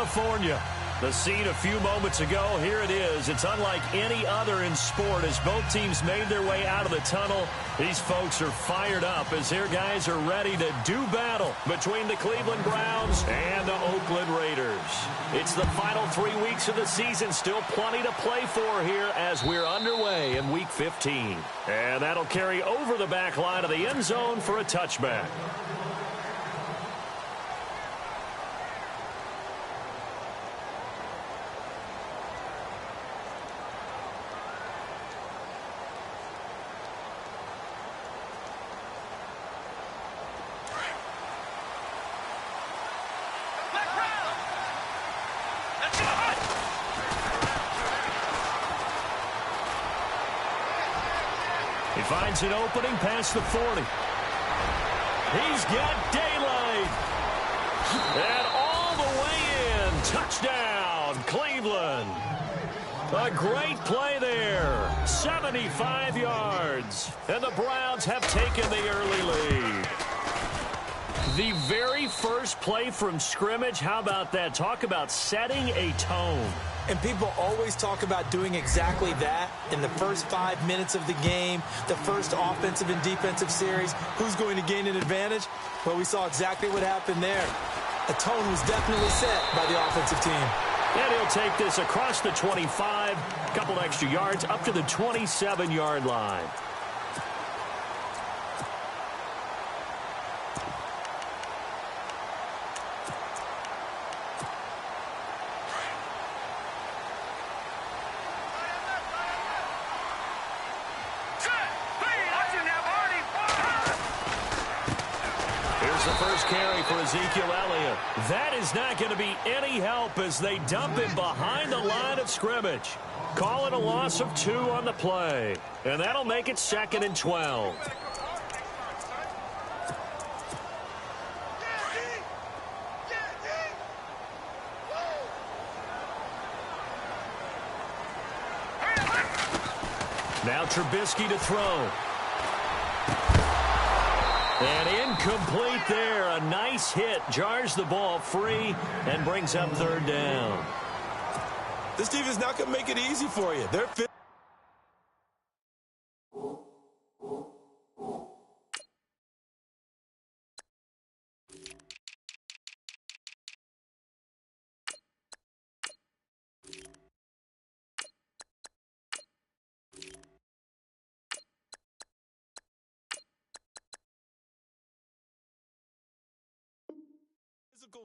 California. The scene a few moments ago, here it is. It's unlike any other in sport as both teams made their way out of the tunnel. These folks are fired up as their guys are ready to do battle between the Cleveland Browns and the Oakland Raiders. It's the final 3 weeks of the season, still plenty to play for here as we're underway in Week 15. And that'll carry over the back line of the end zone for a touchback. He finds an opening past the 40. He's got daylight. And all the way in. Touchdown, Cleveland. A great play there. 75 yards. And the Browns have taken the early lead. The very first play from scrimmage, how about that? Talk about setting a tone. And people always talk about doing exactly that in the first 5 minutes of the game, the first offensive and defensive series. Who's going to gain an advantage? Well, we saw exactly what happened there. A tone was definitely set by the offensive team. And he'll take this across the 25, a couple extra yards up to the 27-yard line. Ezekiel Elliott. That is not going to be any help as they dump him behind the line of scrimmage. Call it a loss of 2 on the play. And that'll make it 2nd and 12. Now Trubisky to throw. And incomplete there. A nice hit. Jars the ball free and brings up 3rd down. This team is not going to make it easy for you. They're fit.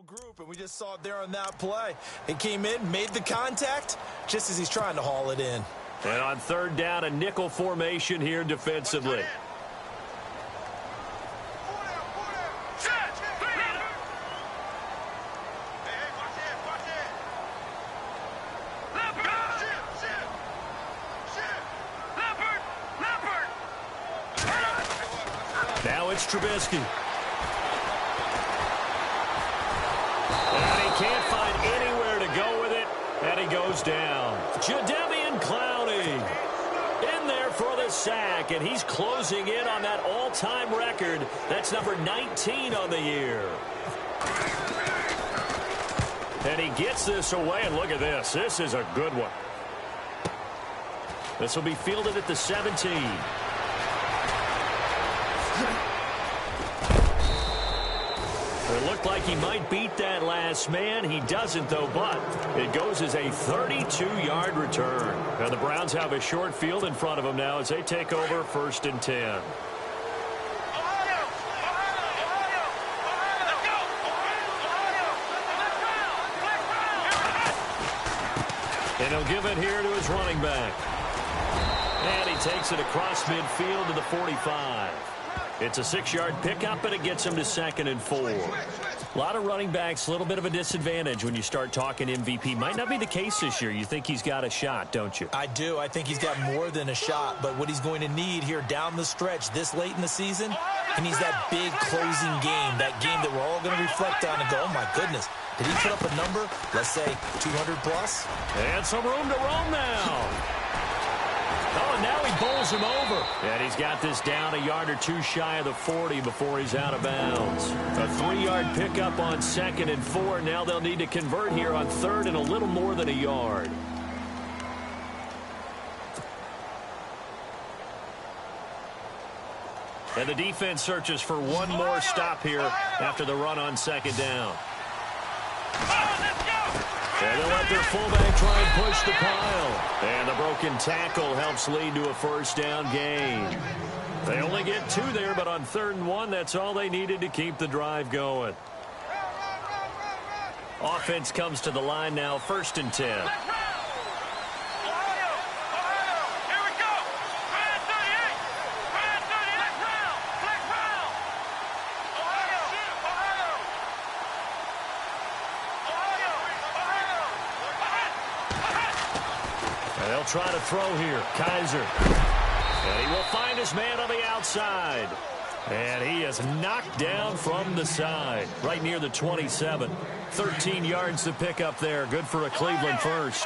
Group, and we just saw it there on that play. It came in, made the contact, just as he's trying to haul it in. And on 3rd down, a nickel formation here defensively. Now it's Trubisky. Can't find anywhere to go with it, and he goes down. Jadeveon Clowney in there for the sack, and he's closing in on that all-time record. That's number 19 on the year. And he gets this away, and look at this. This is a good one. This will be fielded at the 17. It looked like he might beat that last man. He doesn't, though, but it goes as a 32-yard return. And the Browns have a short field in front of them now as they take over 1st and 10. And he'll give it here to his running back. And he takes it across midfield to the 45. It's a 6-yard pickup, and it gets him to 2nd and 4. A lot of running backs, a little bit of a disadvantage when you start talking MVP. Might not be the case this year. You think he's got a shot, don't you? I do. I think he's got more than a shot. But what he's going to need here down the stretch this late in the season, he needs that big closing game, that game that we're all going to reflect on and go, oh, my goodness. Did he put up a number, let's say, 200 plus? And some room to roam now. Oh, and now he bowls him over. And he's got this down a yard or two shy of the 40 before he's out of bounds. A 3-yard pickup on 2nd and 4. Now they'll need to convert here on 3rd and a little more than a yard. And the defense searches for one more stop here after the run on 2nd down. And they'll let their fullback try and push the pile. And the broken tackle helps lead to a 1st down gain. They only get 2 there, but on 3rd and 1, that's all they needed to keep the drive going. Offense comes to the line now, 1st and 10. They'll try to throw here. Kaiser. And he will find his man on the outside. And he is knocked down from the side, right near the 27. 13 yards to pick up there. Good for a Cleveland first.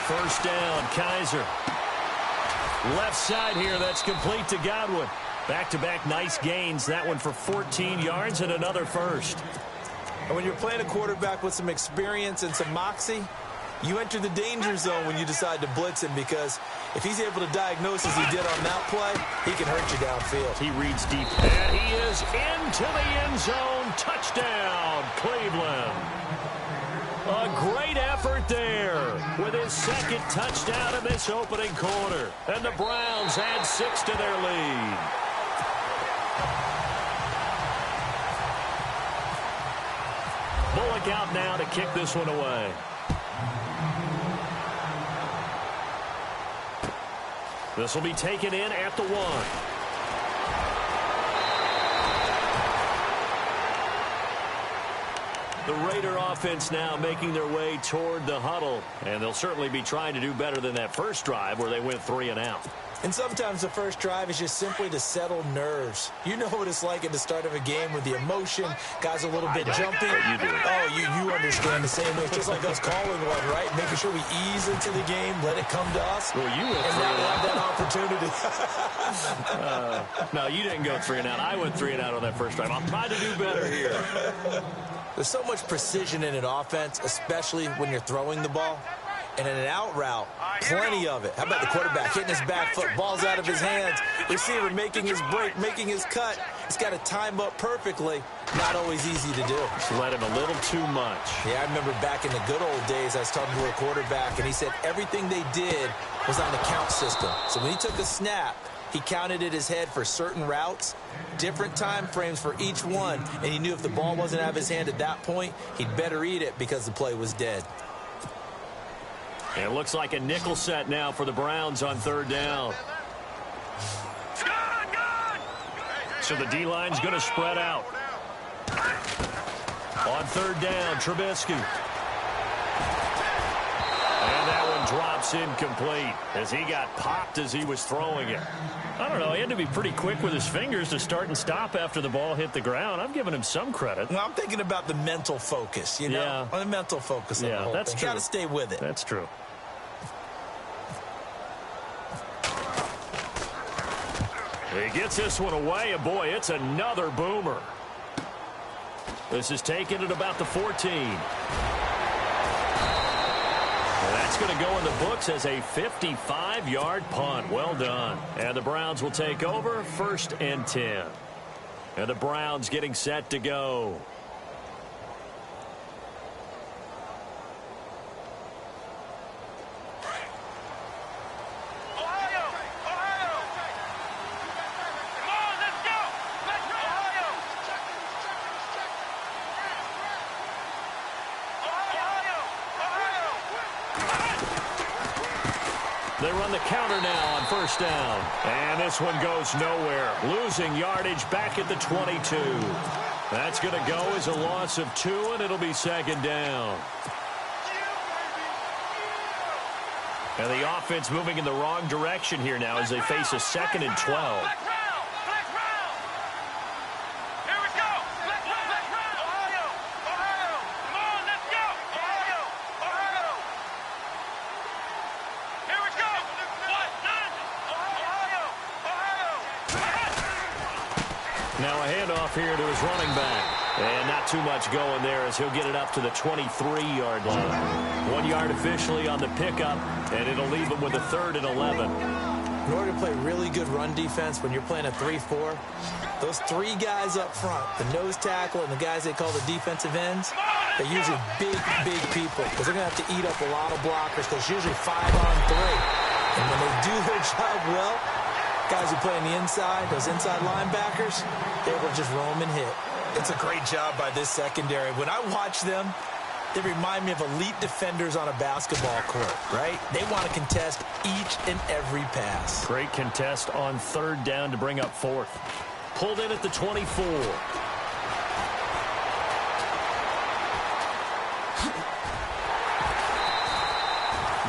1st down, Kaiser. Left side here, that's complete to Godwin. Back-to-back nice gains. That one for 14 yards and another first. And when you're playing a quarterback with some experience and some moxie, you enter the danger zone when you decide to blitz him, because if he's able to diagnose as he did on that play, he can hurt you downfield. He reads deep. And he is into the end zone. Touchdown, Cleveland. A great effort there with his 2nd touchdown in this opening quarter. And the Browns add 6 to their lead. Bullock out now to kick this one away. This will be taken in at the 1. The Raider offense now making their way toward the huddle. And they'll certainly be trying to do better than that first drive where they went 3 and out. And sometimes the first drive is just simply to settle nerves. You know what it's like at the start of a game with the emotion. Guys are a little bit jumpy. You do. Oh, you understand the same way. It's just like us calling one, right? Making sure we ease into the game, let it come to us. Well, you went and now we have that opportunity. No, you didn't go 3 and out. I went 3 and out on that first drive. I'll try to do better here. There's so much precision in an offense, especially when you're throwing the ball. And in an out route, plenty of it. How about the quarterback hitting his back foot, ball's out of his hands, receiver making his break, making his cut. He's got to time up perfectly. Not always easy to do. Just let him a little too much. Yeah, I remember back in the good old days, I was talking to a quarterback, and he said everything they did was on the count system. So when he took a snap, he counted in his head for certain routes, different time frames for each one, and he knew if the ball wasn't out of his hand at that point, he'd better eat it because the play was dead. It looks like a nickel set now for the Browns on 3rd down. So the D-line's going to spread out. On 3rd down, Trubisky. And that one drops incomplete as he got popped as he was throwing it. I don't know, he had to be pretty quick with his fingers to start and stop after the ball hit the ground. I'm giving him some credit. Well, I'm thinking about the mental focus, you know? Yeah. On the mental focus of the whole that's thing. true. Got to stay with it. That's true. He gets this one away, and boy, it's another boomer. This is taken at about the 14. That's going to go in the books as a 55-yard punt. Well done. And the Browns will take over 1st and 10. And the Browns getting set to go. They run the counter now on 1st down. And this one goes nowhere. Losing yardage back at the 22. That's going to go as a loss of 2, and it'll be 2nd down. And the offense moving in the wrong direction here now as they face a 2nd and 12. Now a handoff here to his running back. And not too much going there as he'll get it up to the 23-yard line. 1 yard officially on the pickup, and it'll leave him with a 3rd and 11. In order to play really good run defense when you're playing a 3-4, those 3 guys up front, the nose tackle and the guys they call the defensive ends, they're usually big people because they're going to have to eat up a lot of blockers because it's usually 5 on 3. And when they do their job well, guys who play on the inside, those inside linebackers, they're able to just roam and hit. It's a great job by this secondary. When I watch them, they remind me of elite defenders on a basketball court, right? They want to contest each and every pass. Great contest on 3rd down to bring up 4th. Pulled in at the 24.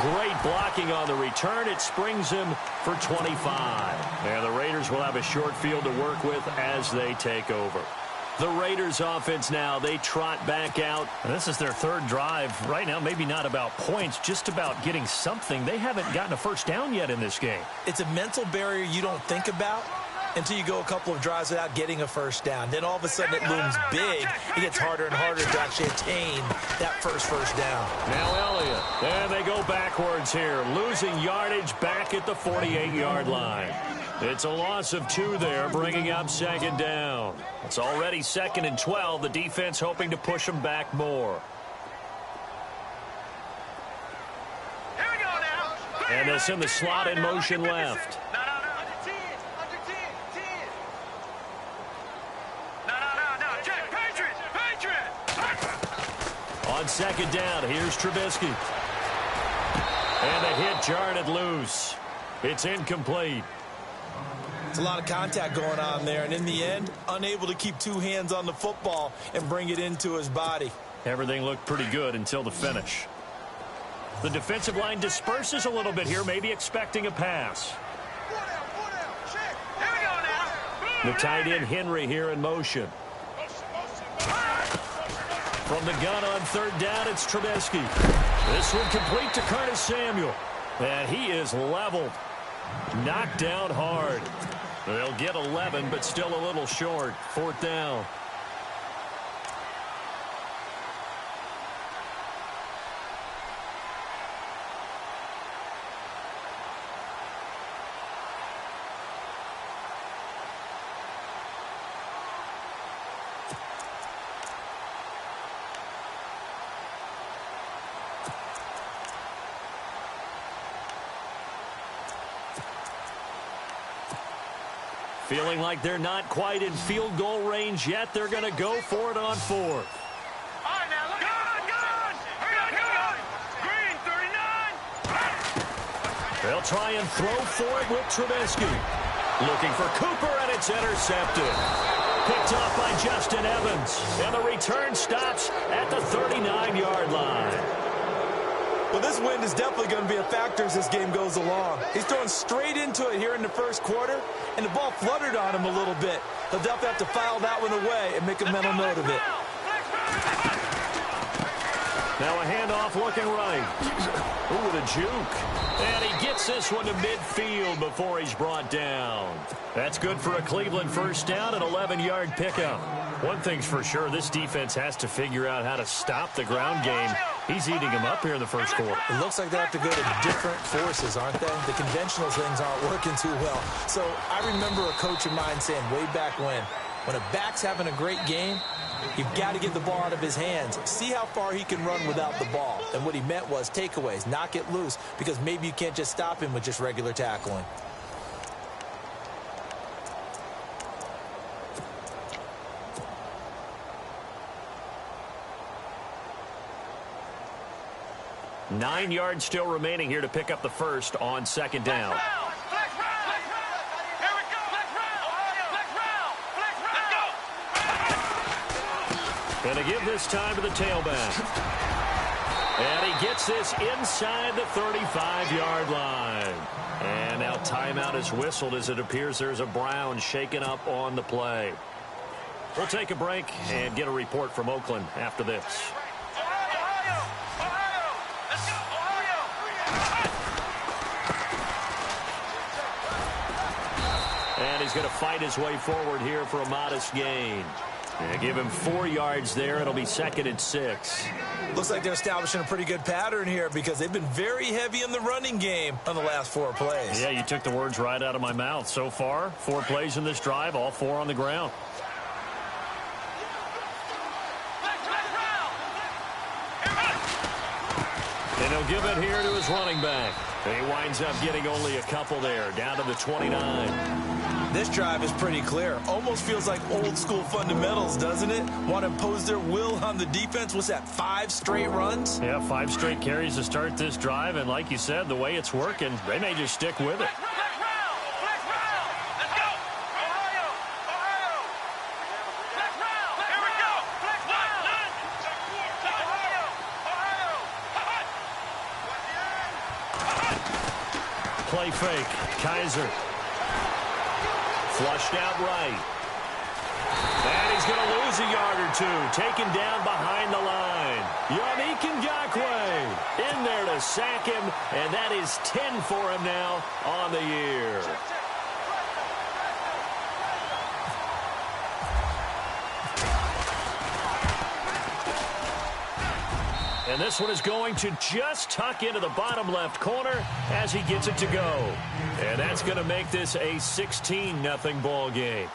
Great blocking on the return. It springs him for 25. And the Raiders will have a short field to work with as they take over. The Raiders offense now, they trot back out. And this is their 3rd drive. Right now, maybe not about points, just about getting something. They haven't gotten a first down yet in this game. It's a mental barrier you don't think about until you go a couple of drives without getting a first down. Then all of a sudden it looms big. It gets harder and harder to actually attain that first down. Now Elliott. And they go backwards here. Losing yardage back at the 48-yard line. It's a loss of 2 there, bringing up 2nd down. It's already 2nd and 12. The defense hoping to push them back more. Here we go now. And this in the slot in motion left. No. Under 10. Under 10. 10. No. Check. Patriot. On 2nd down, here's Trubisky. And the hit jarred loose. It's incomplete. It's a lot of contact going on there, and in the end, unable to keep 2 hands on the football and bring it into his body. Everything looked pretty good until the finish. The defensive line disperses a little bit here, maybe expecting a pass. Here we go now. The tight end Henry here in motion. From the gun on 3rd down, it's Trubisky. This one complete to Curtis Samuel. And he is leveled. Knocked down hard. They'll get 11, but still a little short. 4th down. Feeling like they're not quite in field goal range yet. They're going to go for it on 4th. All right, now, look. Gun. Green, 39. They'll try and throw for it with Trubisky. Looking for Cooper, and it's intercepted. Picked off by Justin Evans. And the return stops at the 39-yard line. Well, this wind is definitely going to be a factor as this game goes along. He's throwing straight into it here in the 1st quarter, and the ball fluttered on him a little bit. He'll definitely have to file that one away and make a mental note of it. Now a handoff looking right. Ooh, with a juke. And he gets this one to midfield before he's brought down. That's good for a Cleveland first down, an 11-yard pickup. One thing's for sure, this defense has to figure out how to stop the ground game. He's eating them up here in the 1st quarter. It looks like they have to go to different forces, aren't they? The conventional things aren't working too well. So I remember a coach of mine saying way back when a back's having a great game, you've got to get the ball out of his hands. See how far he can run without the ball. And what he meant was takeaways, knock it loose, because maybe you can't just stop him with just regular tackling. Nine yards still remaining here to pick up the first on 2nd down. Going to give this time to the tailback. And he gets this inside the 35-yard line. And now timeout is whistled as it appears there's a Brown shaken up on the play. We'll take a break and get a report from Oakland after this. And he's going to fight his way forward here for a modest gain. Yeah, give him 4 yards there. It'll be 2nd and 6. Looks like they're establishing a pretty good pattern here because they've been very heavy in the running game on the last 4 plays. Yeah, you took the words right out of my mouth. So far, 4 plays in this drive, all 4 on the ground. And he'll give it here to his running back. He winds up getting only a couple there, down to the 29. This drive is pretty clear. Almost feels like old school fundamentals, doesn't it? Want to impose their will on the defense. What's that, 5 straight runs? Yeah, 5 straight carries to start this drive. And like you said, the way it's working, they may just stick with it. Play fake. Kaiser. Flushed out right. And he's going to lose a yard or 2. Taken down behind the line. Yannick Ngakoue in there to sack him. And that is 10 for him now on the year. And this one is going to just tuck into the bottom left corner as he gets it to go. And that's going to make this a 16-0 ball game.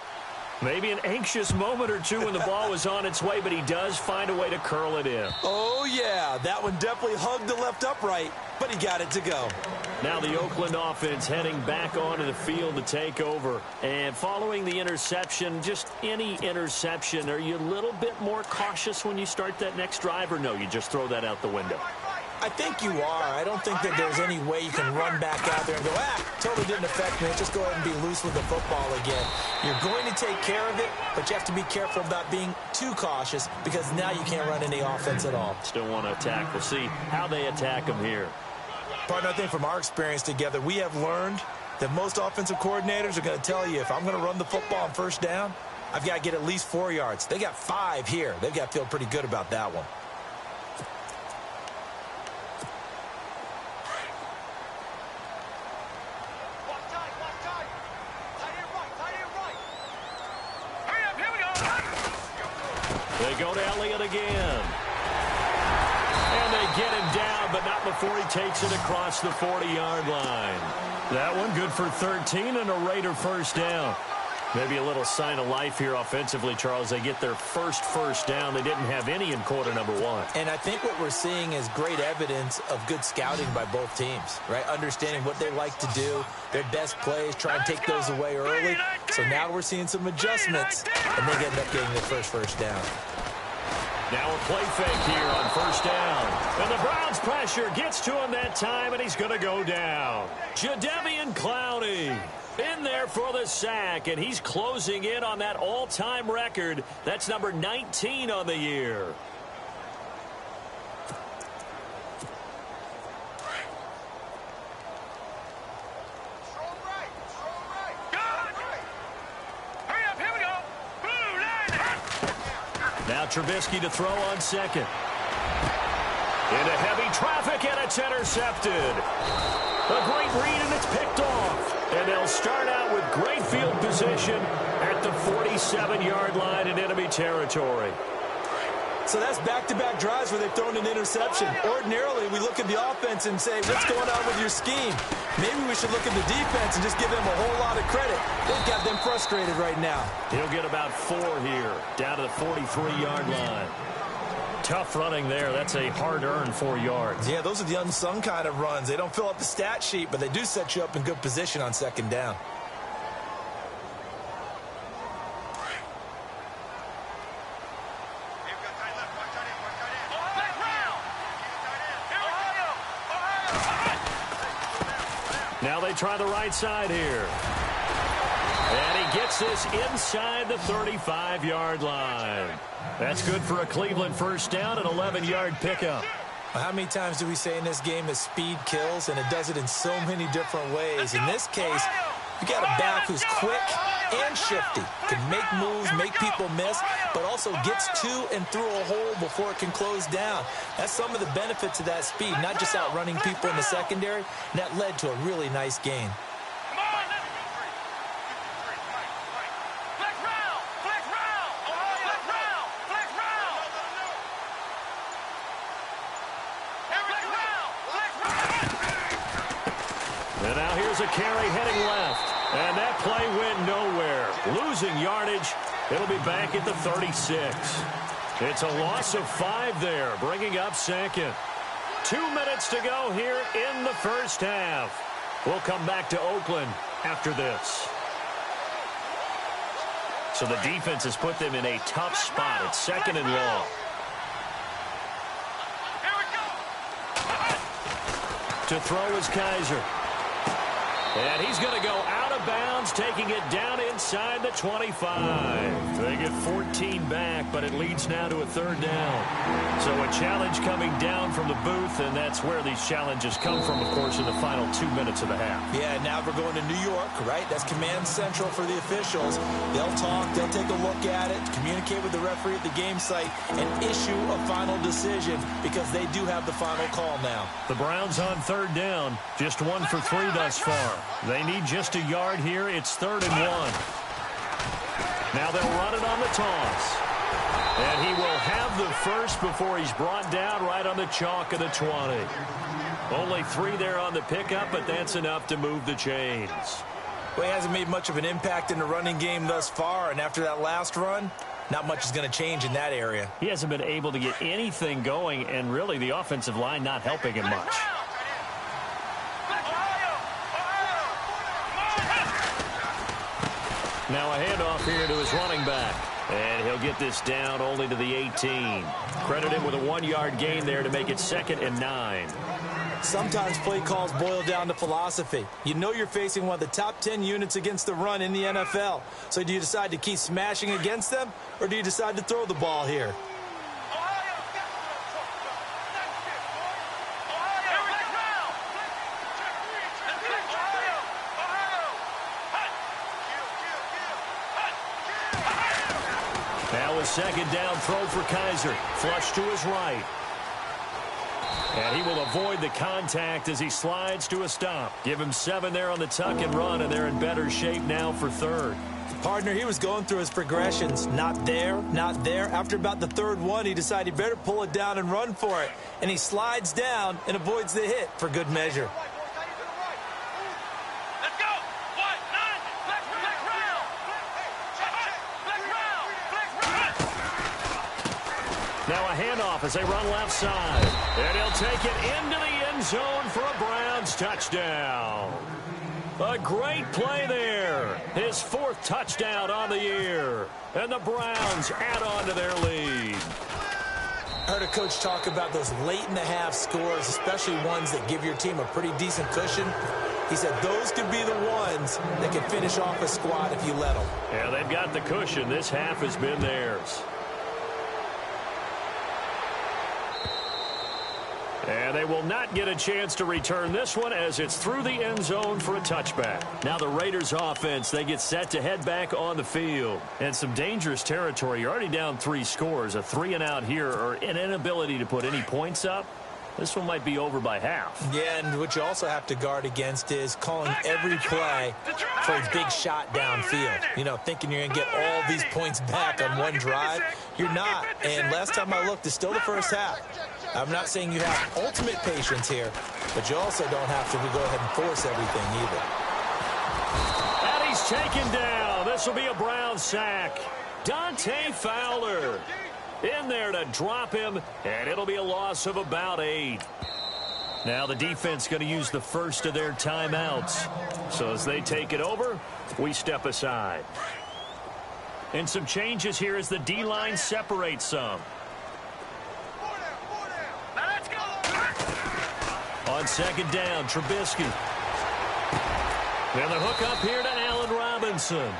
Maybe an anxious moment or 2 when the ball was on its way, but he does find a way to curl it in. Oh, yeah. That one definitely hugged the left upright, but he got it to go. Now the Oakland offense heading back onto the field to take over. And following the interception, just any interception, are you a little bit more cautious when you start that next drive, or no, you just throw that out the window? I think you are. I don't think that there's any way you can run back out there and go, totally didn't affect me. Just go ahead and be loose with the football again. You're going to take care of it, but you have to be careful about being too cautious because now you can't run any offense at all. Still want to attack. We'll see how they attack him here. Partner, I think from our experience together, we have learned that most offensive coordinators are going to tell you, if I'm going to run the football on first down, I've got to get at least 4 yards. They got 5 here. They've got to feel pretty good about that one. They go to Elliott again. And they get him down, but not before he takes it across the 40-yard line. That one good for 13 and a Raider first down. Maybe a little sign of life here offensively, Charles. They get their first down. They didn't have any in quarter number 1. And I think what we're seeing is great evidence of good scouting by both teams, right? Understanding what they like to do, their best plays, try and take those away early. So now we're seeing some adjustments, and they end up getting their first down. Now a play fake here on first down. And the Browns pressure gets to him that time, and he's going to go down. Jadeveon Clowney in there for the sack, and he's closing in on that all-time record. That's number 19 on the year. Now Trubisky to throw on second. Into heavy traffic, and it's intercepted. A great read, and it's picked off. And they'll start out with great field position at the 47-yard line in enemy territory. So that's back-to-back drives where they've thrown an interception. Ordinarily, we look at the offense and say, what's going on with your scheme? Maybe we should look at the defense and just give them a whole lot of credit. They've got them frustrated right now. He'll get about 4 here, down to the 43-yard line. Tough running there. That's a hard-earned 4 yards. Yeah, those are the unsung kind of runs. They don't fill up the stat sheet, but they do set you up in good position on second down. Now they try the right side here. And he gets this inside the 35-yard line. That's good for a Cleveland first down, an 11-yard pickup. How many times do we say in this game that speed kills, and it does it in so many different ways? In this case, you got a back who's quick and shifty, can make moves, make people miss, but also gets to and through a hole before it can close down. That's some of the benefits of that speed, not just outrunning people in the secondary, and that led to a really nice gain. Now here's a carry heading left. And that play went nowhere. Losing yardage. It'll be back at the 36. It's a loss of 5 there, bringing up second. 2 minutes to go here in the first half. We'll come back to Oakland after this. So the defense has put them in a tough spot. It's 2nd and long. To throw is Kaiser. And he's going to go out of bounds, taking it down inside the 25. They get 14 back, but it leads now to a 3rd down. So a challenge coming down from the booth, and that's where these challenges come from, of course, in the final 2 minutes of the half. Yeah, now we're going to New York, right? That's command central for the officials. They'll talk, they'll take a look at it, communicate with the referee at the game site, and issue a final decision because they do have the final call now. The Browns on 3rd down, just 1 for 3 thus far. They need just a yard here. It's 3rd and 1. Now they'll run it on the toss. And he will have the first before he's brought down right on the chalk of the 20. Only 3 there on the pickup, but that's enough to move the chains. Well, he hasn't made much of an impact in the running game thus far, and after that last run, not much is going to change in that area. He hasn't been able to get anything going, and really the offensive line not helping him much. Now a handoff here to his running back. And he'll get this down only to the 18. Credit him with a 1-yard gain there to make it 2nd and 9. Sometimes play calls boil down to philosophy. You know you're facing one of the top 10 units against the run in the NFL. So do you decide to keep smashing against them, or do you decide to throw the ball here? Now a 2nd down throw for Kaiser. Flush to his right. And he will avoid the contact as he slides to a stop. Give him 7 there on the tuck and run, and they're in better shape now for 3rd. Partner, he was going through his progressions. Not there, not there. After about the 3rd one, he decided he better pull it down and run for it. And he slides down and avoids the hit for good measure. Now a handoff as they run left side. And he'll take it into the end zone for a Browns touchdown. A great play there. His 4th touchdown on the year. And the Browns add on to their lead. I heard a coach talk about those late-in-the-half scores, especially ones that give your team a pretty decent cushion. He said those could be the ones that can finish off a squad if you let them. Yeah, they've got the cushion. This half has been theirs. And they will not get a chance to return this one as it's through the end zone for a touchback. Now the Raiders offense, they get set to head back on the field. And some dangerous territory. You're already down 3 scores. A 3-and-out here or an inability to put any points up. This one might be over by half. Yeah, and what you also have to guard against is calling every play for a big shot downfield. You know, thinking you're going to get all these points back on one drive. You're not. And last time I looked, it's still the first half. I'm not saying you have ultimate patience here, but you also don't have to go ahead and force everything either. And he's taken down. This will be a Brown sack. Dante Fowler in there to drop him, and it'll be a loss of about 8. Now the defense going to use the first of their timeouts. So as they take it over, we step aside. And some changes here as the D-line separates some. On 2nd down, Trubisky. And the hook up here to Allen Robinson.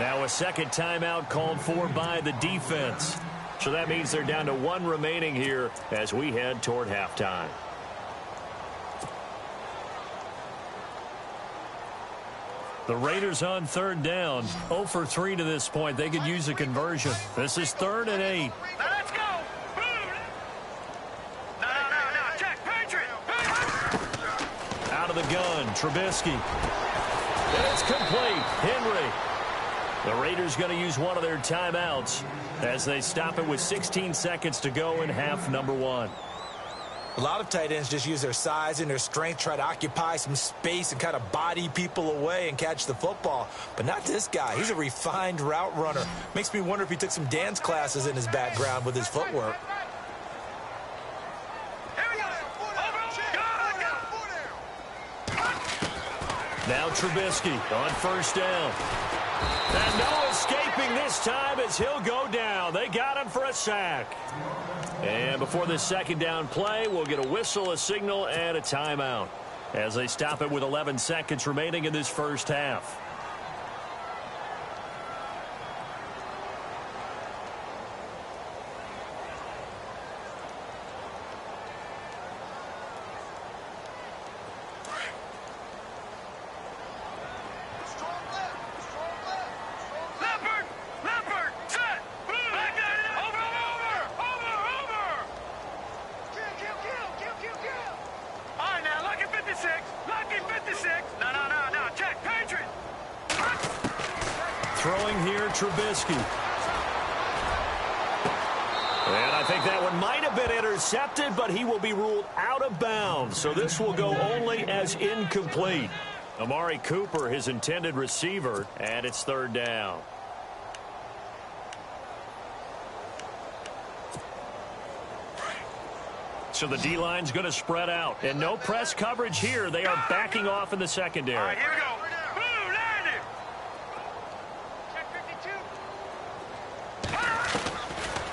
Now a 2nd timeout called for by the defense. So that means they're down to 1 remaining here as we head toward halftime. The Raiders on 3rd down. 0 for 3 to this point. They could use a conversion. This is 3rd and 8. Let's go. No. Check. Patriot. Out of the gun, Trubisky. And it's complete. Henry. The Raiders going to use one of their timeouts as they stop it with 16 seconds to go in half number 1. A lot of tight ends just use their size and their strength, try to occupy some space and kind of body people away and catch the football. But not this guy. He's a refined route runner. Makes me wonder if he took some dance classes in his background with his footwork. Now Trubisky on first down. And no escaping this time as he'll go down. They got him for a sack. And before this second down play, we'll get a whistle, a signal, and a timeout as they stop it with 11 seconds remaining in this first half. Throwing here, Trubisky. And I think that one might have been intercepted, but he will be ruled out of bounds. So this will go only as incomplete. Amari Cooper, his intended receiver, and it's third down. So the D-line's going to spread out. And no press coverage here. They are backing off in the secondary. All right, here we go.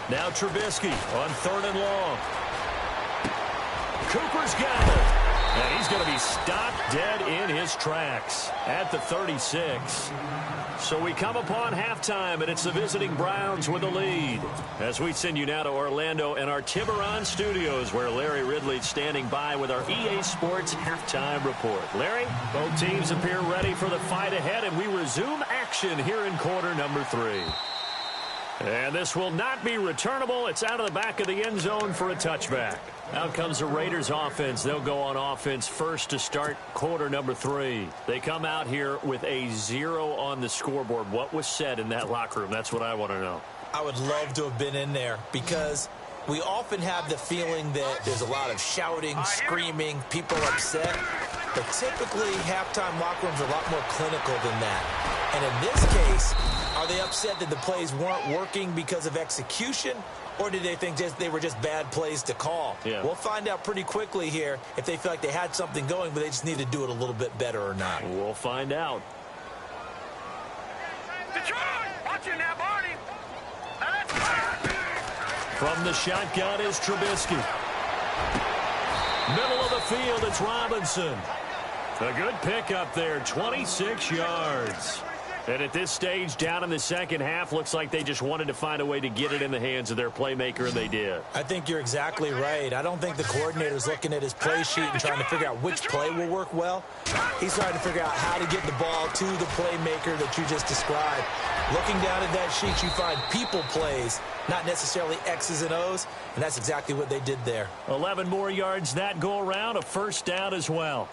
Now Trubisky on third and long. Cooper's got it. And he's going to be stopped dead in his tracks at the 36. So we come upon halftime, and it's the visiting Browns with the lead. As we send you now to Orlando and our Tiburon studios, where Larry Ridley's standing by with our EA Sports halftime report. Larry, both teams appear ready for the fight ahead, and we resume action here in quarter number 3. And this will not be returnable. It's out of the back of the end zone for a touchback. Out comes the Raiders offense. They'll go on offense first to start quarter number 3. They come out here with a 0 on the scoreboard. What was said in that locker room? That's what I want to know. I would love to have been in there because we often have the feeling that there's a lot of shouting, screaming, people upset. But typically, halftime locker rooms are a lot more clinical than that. And in this case, are they upset that the plays weren't working because of execution, or did they think they were just bad plays to call? Yeah. We'll find out pretty quickly here if they feel like they had something going, but they just need to do it a little bit better or not. We'll find out. Detroit! Watch it now, Barney! From the shotgun is Trubisky. Middle of the field, it's Robinson. A good pickup there, 26 yards. And at this stage, down in the second half, looks like they just wanted to find a way to get it in the hands of their playmaker, and they did. I think you're exactly right. I don't think the coordinator's looking at his play sheet and trying to figure out which play will work well. He's trying to figure out how to get the ball to the playmaker that you just described. Looking down at that sheet, you find people plays, not necessarily X's and O's, and that's exactly what they did there. 11 more yards that go around, a first down as well.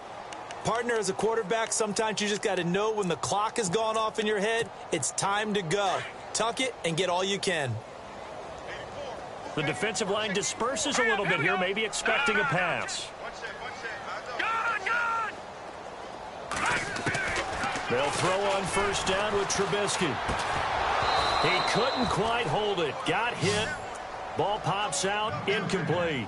Partner, as a quarterback, sometimes you just got to know when the clock has gone off in your head, it's time to go. Tuck it and get all you can. The defensive line disperses a little bit here, maybe expecting a pass. They'll throw on first down with Trubisky. He couldn't quite hold it. Got hit. Ball pops out. Incomplete.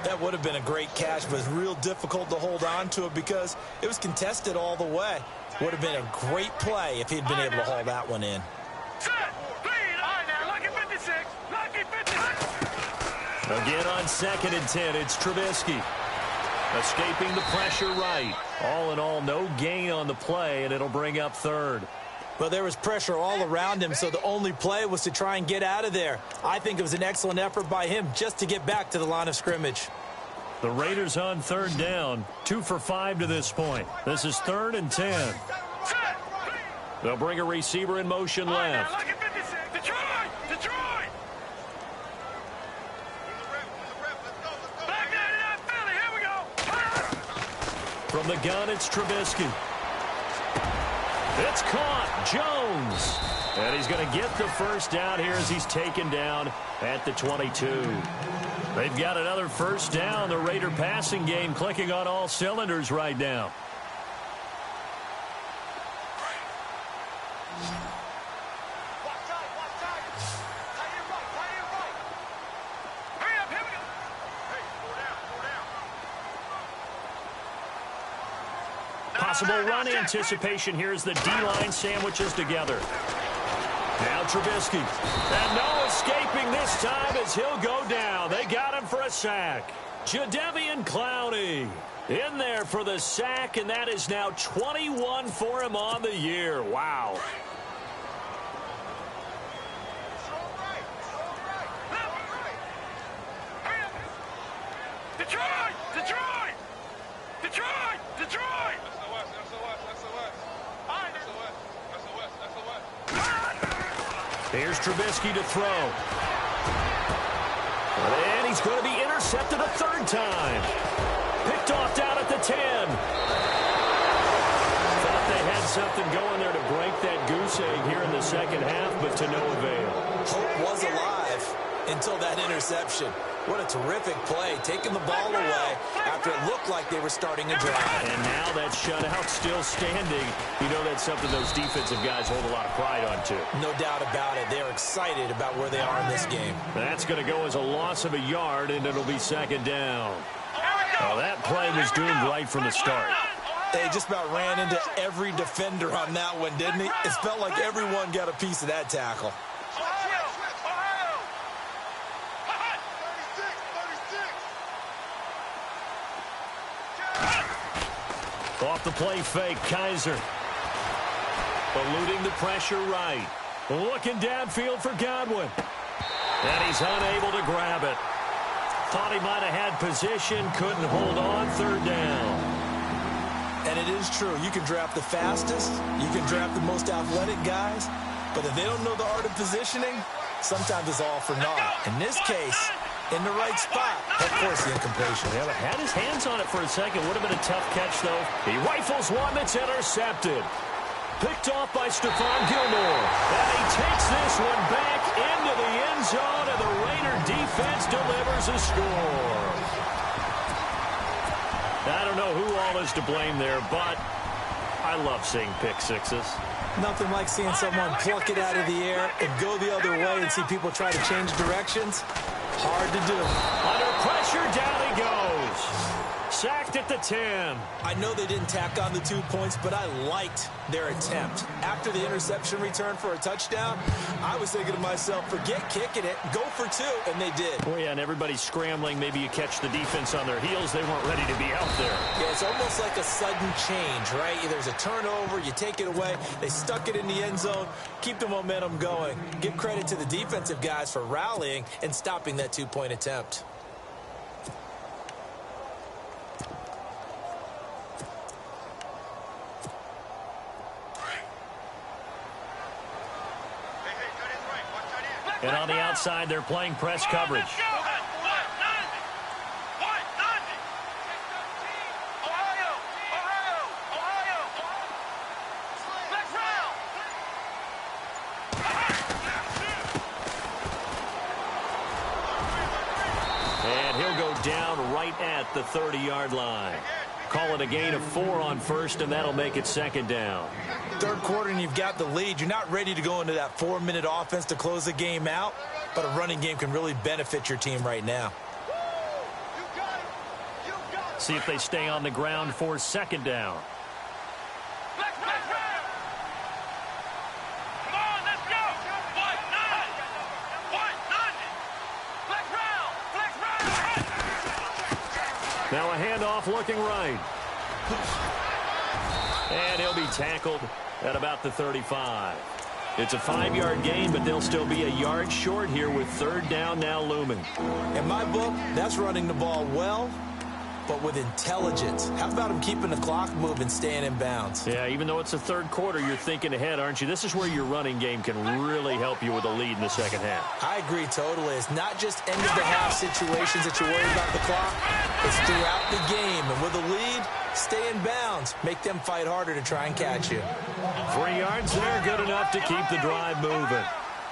That would have been a great catch, but it's real difficult to hold on to it because it was contested all the way. Would have been a great play if he'd been able to haul that one in. Again on 2nd and 10, it's Trubisky. Escaping the pressure right. All in all, no gain on the play, and it'll bring up third. Well, there was pressure all around him, so the only play was to try and get out of there. I think it was an excellent effort by him just to get back to the line of scrimmage. The Raiders on third down, 2 for 5 to this point. This is 3rd and 10. They'll bring a receiver in motion left. From the gun, it's Trubisky. It's caught. Jones. And he's going to get the first down here as he's taken down at the 22. They've got another first down. The Raider passing game clicking on all cylinders right now. Possible run anticipation here as the D-line sandwiches together. Now Trubisky. And no escaping this time as he'll go down. They got him for a sack. Jadeveon Clowney in there for the sack, and that is now 21 for him on the year. Wow. Detroit! Detroit! Detroit! Detroit! Here's Trubisky to throw. And he's going to be intercepted a third time. Picked off down at the 10. Thought they had something going there to break that goose egg here in the second half, but to no avail. Hope was alive until that interception. What a terrific play, taking the ball away after it looked like they were starting a drive. And now that shutout still standing. You know that's something those defensive guys hold a lot of pride on, too. No doubt about it. They're excited about where they are in this game. That's going to go as a loss of a yard, and it'll be second down. Oh, that play was doomed right from the start. They just about ran into every defender on that one, didn't he? It felt like everyone got a piece of that tackle. Off the play fake, Kaiser. Eluding the pressure right. Looking downfield for Godwin. And he's unable to grab it. Thought he might have had position, couldn't hold on, third down. And it is true. You can draft the fastest, you can draft the most athletic guys, but if they don't know the art of positioning, sometimes it's all for naught. In this case, in the right spot. Of course, the incompletion. Yeah, but had his hands on it for a second. Would have been a tough catch, though. He rifles one that's intercepted. Picked off by Stephon Gilmore. And he takes this one back into the end zone, and the Raider defense delivers a score. I don't know who all is to blame there, but I love seeing pick sixes. Nothing like seeing someone pluck it out of the air and go the other way and see people try to change directions. Hard to do. Under pressure, down he goes. Sacked at the 10. I know they didn't tack on the 2 points, but I liked their attempt. After the interception return for a touchdown, I was thinking to myself, forget kicking it, go for 2, and they did. Oh, yeah, and everybody's scrambling. Maybe you catch the defense on their heels. They weren't ready to be out there. Yeah, it's almost like a sudden change, right? There's a turnover, you take it away, they stuck it in the end zone, keep the momentum going. Give credit to the defensive guys for rallying and stopping that 2-point attempt. And on the outside, they're playing press coverage. And he'll go down right at the 30-yard line. Call it a gain of 4 on first, and that'll make it second down. Third quarter and you've got the lead. You're not ready to go into that 4-minute offense to close the game out, but a running game can really benefit your team right now. See if they stay on the ground for second down. Now a handoff looking right. And he'll be tackled at about the 35. It's a 5-yard gain, but they'll still be a yard short here with third down now looming. In my book, that's running the ball well, but with intelligence. How about him keeping the clock moving, staying in bounds? Yeah, even though it's the third quarter, you're thinking ahead, aren't you? This is where your running game can really help you with a lead in the second half. I agree totally. It's not just end-of-the-half situations that you're worried about the clock. It's throughout the game. And with a lead, stay in bounds. Make them fight harder to try and catch you. 3 yards there, good enough to keep the drive moving.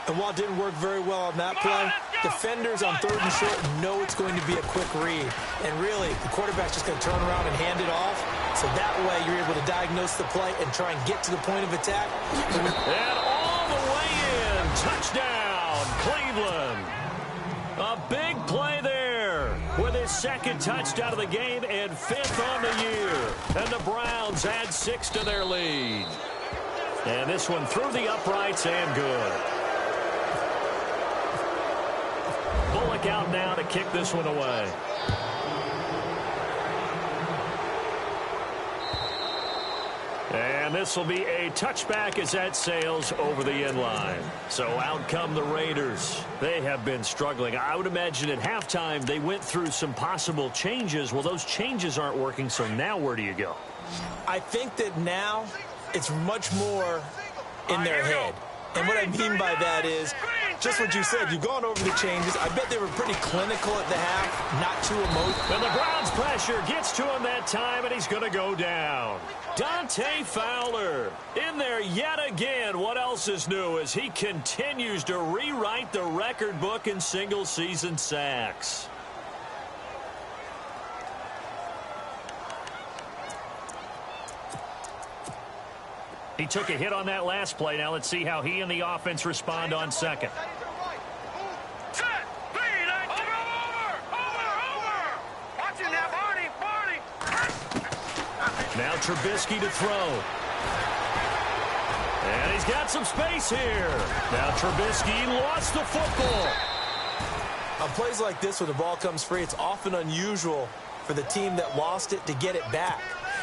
And while it didn't work very well on that play, Defenders on 3rd and short know it's going to be a quick read. And really, the quarterback's just going to turn around and hand it off. So that way, you're able to diagnose the play and try and get to the point of attack. And all the way in. Touchdown, Cleveland. A big play there with his 2nd touchdown of the game and 5th on the year. And the Browns add 6 to their lead. And this one through the uprights and good. Bullock out now to kick this one away. And this will be a touchback as that sails over the end line. So out come the Raiders. They have been struggling. I would imagine at halftime they went through some possible changes. Well, those changes aren't working, so now where do you go? I think that now it's much more in their head. And what I mean by that is just what you said. You've gone over the changes. I bet they were pretty clinical at the half, not too emotional. And the Browns pressure gets to him that time, and he's going to go down. Dante Fowler in there yet again. What else is new as he continues to rewrite the record book in single-season sacks. He took a hit on that last play. Now let's see how he and the offense respond on 2nd. Now Trubisky to throw. And he's got some space here. Now Trubisky lost the football. On plays like this where the ball comes free, it's often unusual for the team that lost it to get it back.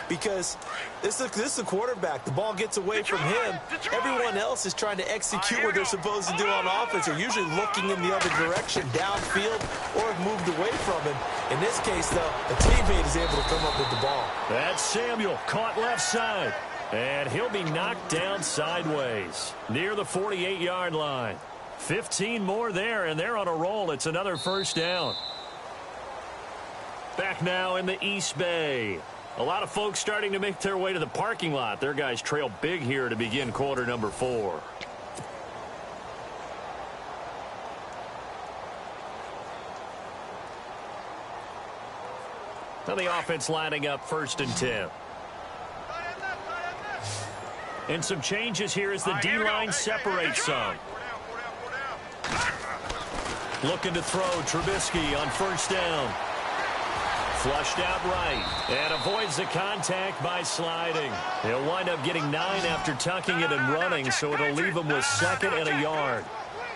Because this is a quarterback. The ball gets away from him. Everyone else is trying to execute what they're supposed to do on offense. They're usually looking in the other direction, downfield, or have moved away from him. In this case, though, a teammate is able to come up with the ball. That's Samuel, caught left side. And he'll be knocked down sideways near the 48-yard line. 15 more there, and they're on a roll. It's another 1st down. Back now in the East Bay. A lot of folks starting to make their way to the parking lot. Their guys trail big here to begin quarter number 4. Now the offense lining up 1st and 10. And some changes here as the D-line separates some. Looking to throw Trubisky on 1st down. Flushed out right and avoids the contact by sliding. He'll wind up getting 9 after tucking it and running, so it'll leave him with 2nd and a yard.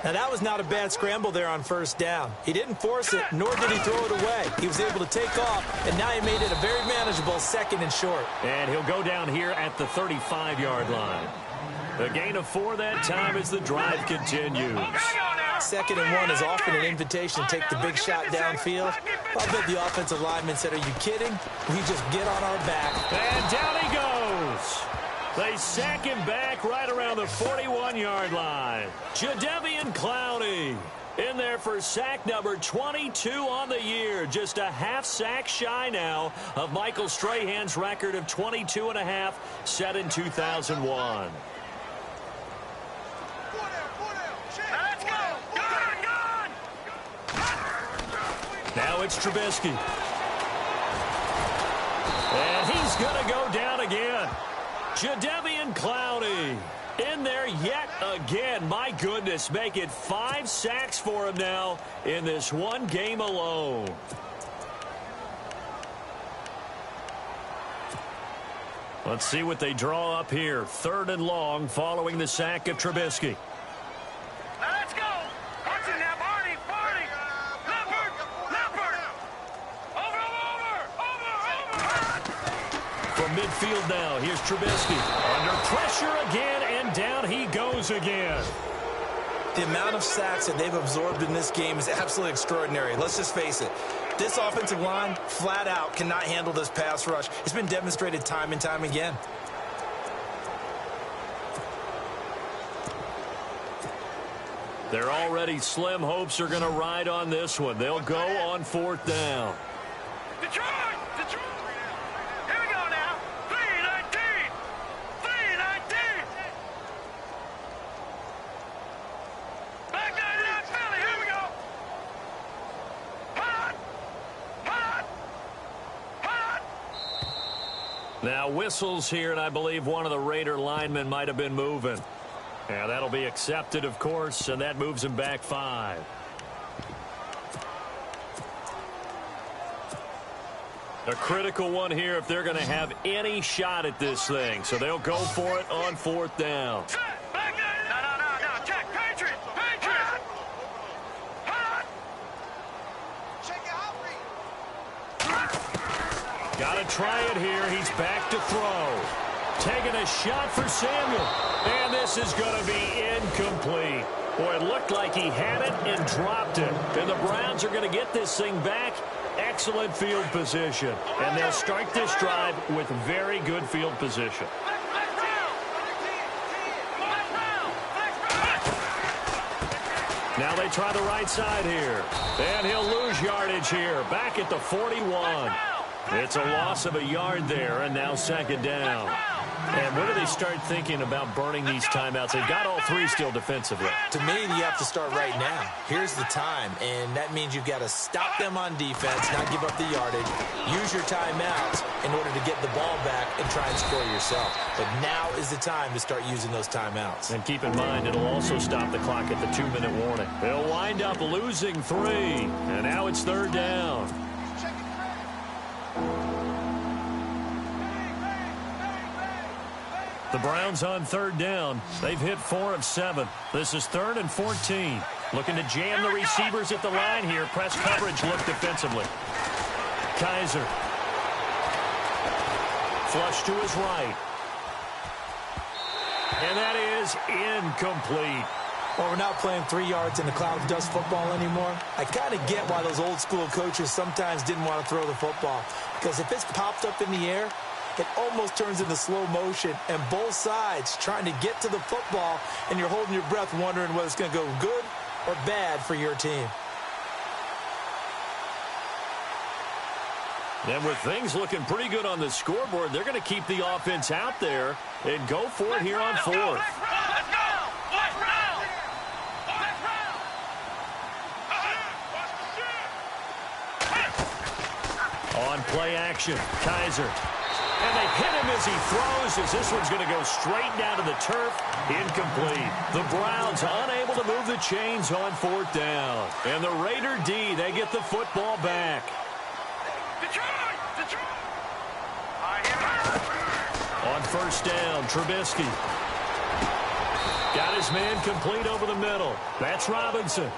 Now, that was not a bad scramble there on 1st down. He didn't force it, nor did he throw it away. He was able to take off, and now he made it a very manageable 2nd and short. And he'll go down here at the 35-yard line. A gain of 4 that time as the drive continues. 2nd and 1 is often an invitation to take the big shot downfield. I'll bet the offensive lineman said, "Are you kidding? We just get on our back." And down he goes. They sack him back right around the 41-yard line. Jadeveon Clowney in there for sack number 22 on the year. Just a half sack shy now of Michael Strahan's record of 22.5 set in 2001. Now it's Trubisky. And he's going to go down again. Jadeveon Clowney in there yet again. My goodness, make it 5 sacks for him now in this one game alone. Let's see what they draw up here. 3rd and long following the sack of Trubisky. Let's go. What's in that, Barney? Barney. Leopard. Over. From midfield now, here's Trubisky. Under pressure again, and down he goes again. The amount of sacks that they've absorbed in this game is absolutely extraordinary. Let's just face it. This offensive line, flat out, cannot handle this pass rush. It's been demonstrated time and time again. They're already slim hopes are going to ride on this one. They'll go on 4th down. Detroit. Here we go now. 3-19. Back down to that Philly. Here we go. Now whistles here, and I believe one of the Raider linemen might have been moving. And that'll be accepted, of course, and that moves him back 5. A critical one here if they're going to have any shot at this thing. So they'll go for it on 4th down. No. Check. Patriot. Got to try it here. He's back to throw. Taking a shot for Samuel. And this is going to be incomplete. Boy, it looked like he had it and dropped it. And the Browns are going to get this thing back. Excellent field position. And they'll start this drive with very good field position. Now they try the right side here. And he'll lose yardage here. Back at the 41. It's a loss of a yard there, and now 2nd down. And when do they start thinking about burning these timeouts? They've got all 3 still defensively. To me, you have to start right now. Here's the time, and that means you've got to stop them on defense, not give up the yardage, use your timeouts in order to get the ball back and try and score yourself. But now is the time to start using those timeouts. And keep in mind, it'll also stop the clock at the 2-minute warning. They'll wind up losing 3, and now it's 3rd down. The Browns on 3rd down. They've hit 4 of 7. This is 3rd and 14. Looking to jam the receivers at the line here. Press coverage look defensively. Kaiser. Flush to his right. And that is incomplete. Well, we're not playing 3 yards in the cloud of dust football anymore. I kind of get why those old school coaches sometimes didn't want to throw the football. Because if it's popped up in the air, it almost turns into slow motion, and both sides trying to get to the football, and you're holding your breath wondering whether it's going to go good or bad for your team. And with things looking pretty good on the scoreboard, they're going to keep the offense out there and go for it here on 4th. On play action, Kaiser. And they hit him as he throws, as this one's going to go straight down to the turf. Incomplete. The Browns unable to move the chains on 4th down. And the Raider D, they get the football back. On 1st down, Trubisky. Got his man complete over the middle. That's Robinson.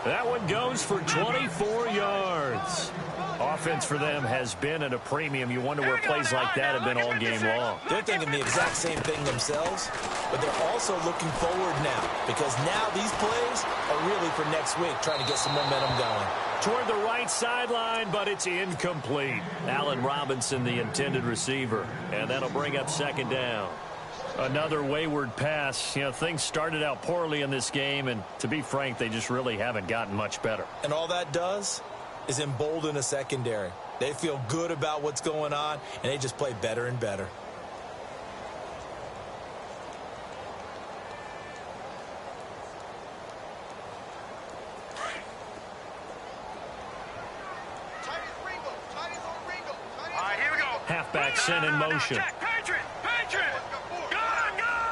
That one goes for 24 yards. Offense for them has been at a premium. You wonder where plays like that have been all game long. They're thinking the exact same thing themselves, but they're also looking forward now, because now these plays are really for next week, trying to get some momentum going. Toward the right sideline, but it's incomplete. Allen Robinson, the intended receiver, and that'll bring up 2nd down. Another wayward pass. You know, things started out poorly in this game, and to be frank, they just really haven't gotten much better. And all that does is embolden a secondary. They feel good about what's going on, and they just play better and better. All right, here we go. Halfback sent in motion. Patriot. Gun.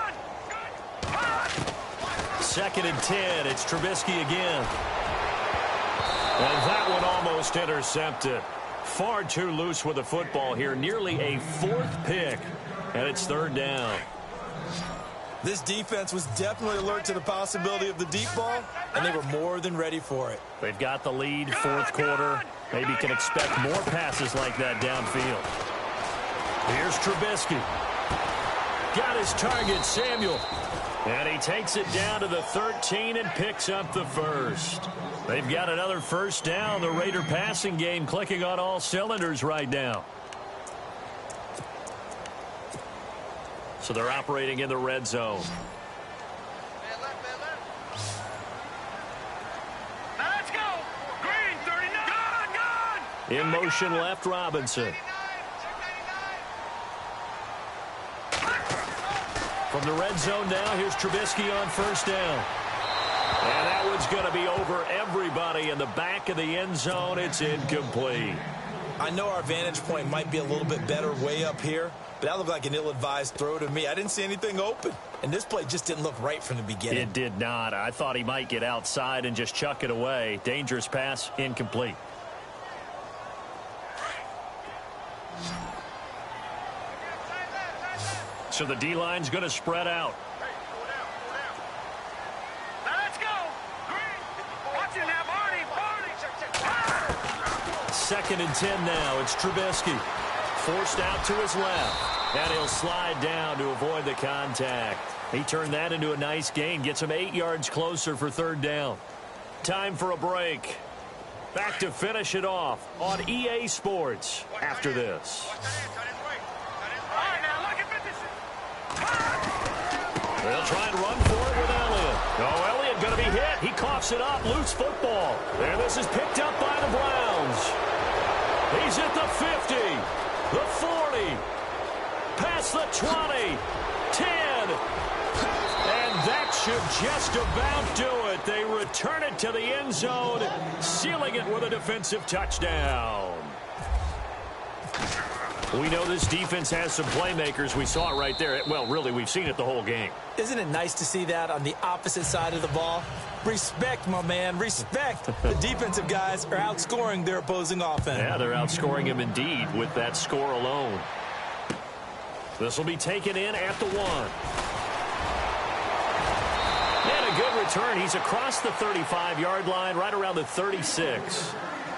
2nd and 10. It's Trubisky again. And that one almost intercepted. Far too loose with the football here. Nearly a 4th pick. And it's 3rd down. This defense was definitely alert to the possibility of the deep ball, and they were more than ready for it. They've got the lead, 4th quarter. Maybe can expect more passes like that downfield. Here's Trubisky. Got his target, Samuel. And he takes it down to the 13 and picks up the 1st. They've got another 1st down. The Raider passing game clicking on all cylinders right now. So they're operating in the red zone. Now let's go. Green, 39. Gun. In motion left, Robinson. From the red zone now, here's Trubisky on 1st down. And that one's going to be over everybody in the back of the end zone. It's incomplete. I know our vantage point might be a little bit better way up here, but that looked like an ill-advised throw to me. I didn't see anything open, and this play just didn't look right from the beginning. It did not. I thought he might get outside and just chuck it away. Dangerous pass, incomplete. So the D-line's going to spread out. Now let's go. Watch it now, Barney. 2nd and 10 now. It's Trubisky. Forced out to his left. And he'll slide down to avoid the contact. He turned that into a nice gain. Gets him 8 yards closer for 3rd down. Time for a break. Back to finish it off on EA Sports after this. They'll try and run for it with Elliott. Oh, Elliott going to be hit. He coughs it up. Loose football. And this is picked up by the Browns. He's at the 50, the 40, past the 20, 10. And that should just about do it. They return it to the end zone, sealing it with a defensive touchdown. We know this defense has some playmakers. We saw it right there. Well, really, we've seen it the whole game. Isn't it nice to see that on the opposite side of the ball? Respect, my man, respect. The defensive guys are outscoring their opposing offense. Yeah, they're outscoring him indeed with that score alone. This will be taken in at the 1. And a good return. He's across the 35-yard line, right around the 36.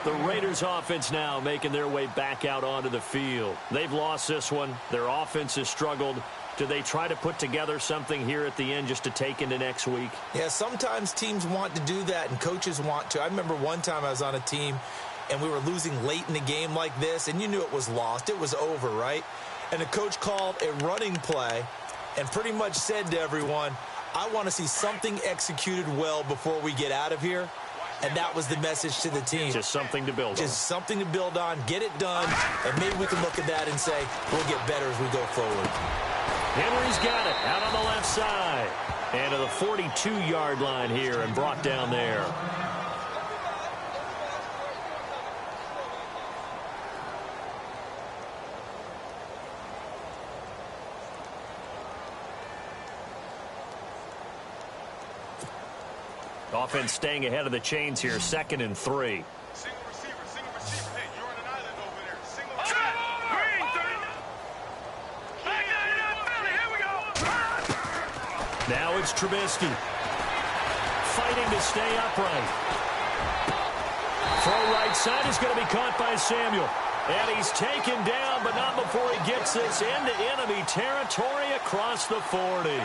The Raiders offense now making their way back out onto the field. They've lost this one. Their offense has struggled. Do they try to put together something here at the end just to take into next week? Yeah, sometimes teams want to do that and coaches want to. I remember one time I was on a team and we were losing late in the game like this, and you knew it was lost. It was over, right? And the coach called a running play and pretty much said to everyone, I want to see something executed well before we get out of here. And that was the message to the team. Just something to build on. Just something to build on, get it done, and maybe we can look at that and say, we'll get better as we go forward. Henry's got it out on the left side. And to the 42-yard line here and brought down there. Offense staying ahead of the chains here. 2nd and 3. Single receiver. Hey, you're on an island over there. Single receiver. Green, 39. Back 99, Philly. Here we go. Now it's Trubisky. Fighting to stay upright. Throw right side is going to be caught by Samuel. And he's taken down, but not before he gets this into enemy territory across the 40.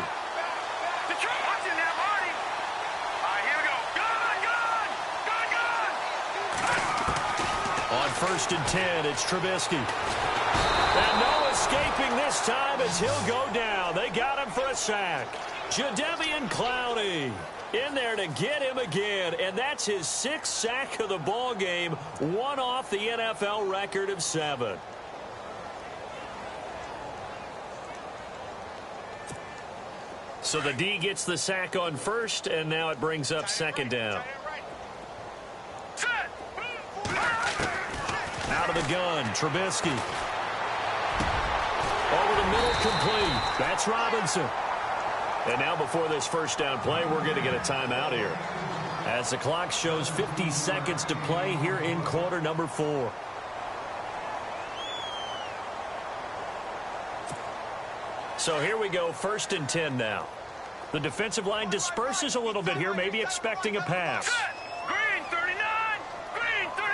On 1st and 10, it's Trubisky. And no escaping this time as he'll go down. They got him for a sack. Jadeveon Clowney in there to get him again. And that's his 6th sack of the ball game, one off the NFL record of 7. So the D gets the sack on 1st, and now it brings up 2nd down. Out of the gun, Trubisky. Over the middle, complete. That's Robinson. And now before this 1st down play, we're going to get a timeout here. As the clock shows 50 seconds to play here in quarter number 4. So here we go, 1st and 10 now. The defensive line disperses a little bit here, maybe expecting a pass. Green, 39. Green, 39.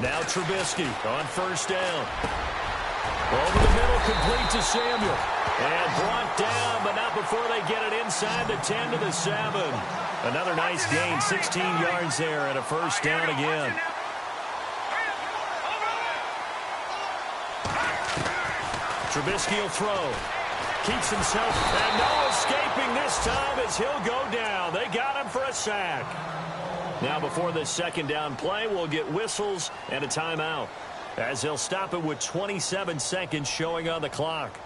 Now Trubisky on 1st down. Over the middle, complete to Samuel. And brought down, but not before they get it inside the 10 to the 7. Another nice gain, 16 yards there and a 1st down again. Trubisky will throw. Keeps himself, and no escaping this time as he'll go down. They got him for a sack. Now before this 2nd down play, we'll get whistles and a timeout, as they'll stop it with 27 seconds showing on the clock.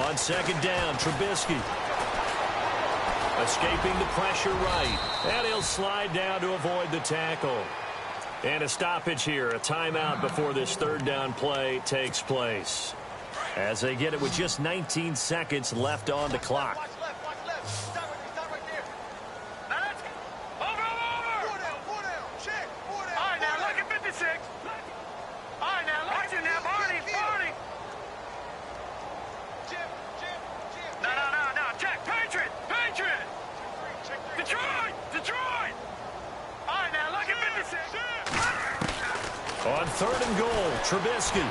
On second down, Trubisky. Escaping the pressure right. And he'll slide down to avoid the tackle. And a stoppage here, a timeout before this third down play takes place. As they get it with just 19 seconds left on the clock. Watch left, watch left. Stop right there. Now let's over. 4 down. Check. 4 down. All right, now look at 56. All right, now watch it now, Barney. Jim. No. Check. Patriot. Detroit. All right, now look at 56. On third and goal, Trubisky.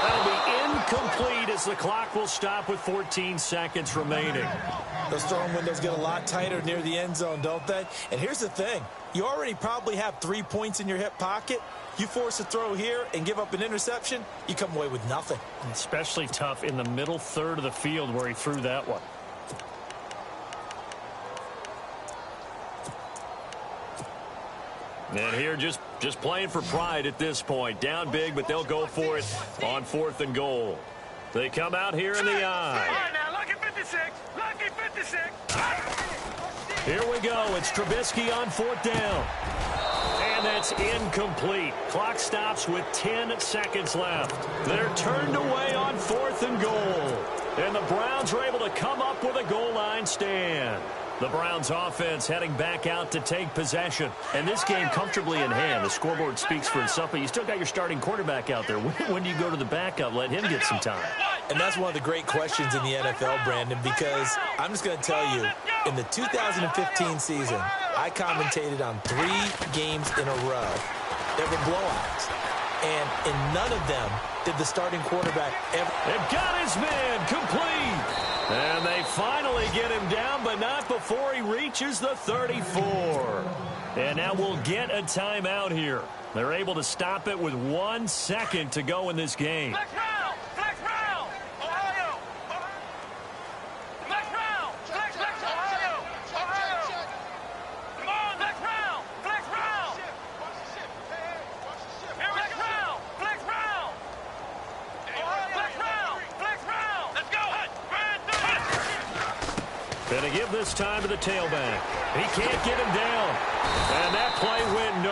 That'll be incomplete as the clock will stop with 14 seconds remaining. Those throwing windows get a lot tighter near the end zone, don't they? And here's the thing. You already probably have 3 points in your hip pocket. You force a throw here and give up an interception, you come away with nothing. Especially tough in the middle third of the field where he threw that one. And here just playing for pride at this point. Down big, but they'll go for it on fourth and goal. They come out here in the eye. All right, now look at 56. Here we go. It's Trubisky on fourth down. And that's incomplete. Clock stops with 10 seconds left. They're turned away on fourth and goal. And the Browns are able to come up with a goal line stand. The Browns offense heading back out to take possession. And this game comfortably in hand. The scoreboard speaks for itself, but you still got your starting quarterback out there. When do you go to the backup? Let him get some time. And that's one of the great questions in the NFL, Brandon, because I'm just going to tell you, in the 2015 season, I commentated on 3 games in a row that were blowouts. And in none of them did the starting quarterback ever... They've got his man complete. And they finally get him down, but not before he reaches the 34. And now we'll get a timeout here. They're able to stop it with 1 second to go in this game. Flex round, Ohio. Flex round, Ohio. Come on, flex round. Flex round. Let's go. Gonna give this time to the tailback. He can't get him down. And that play went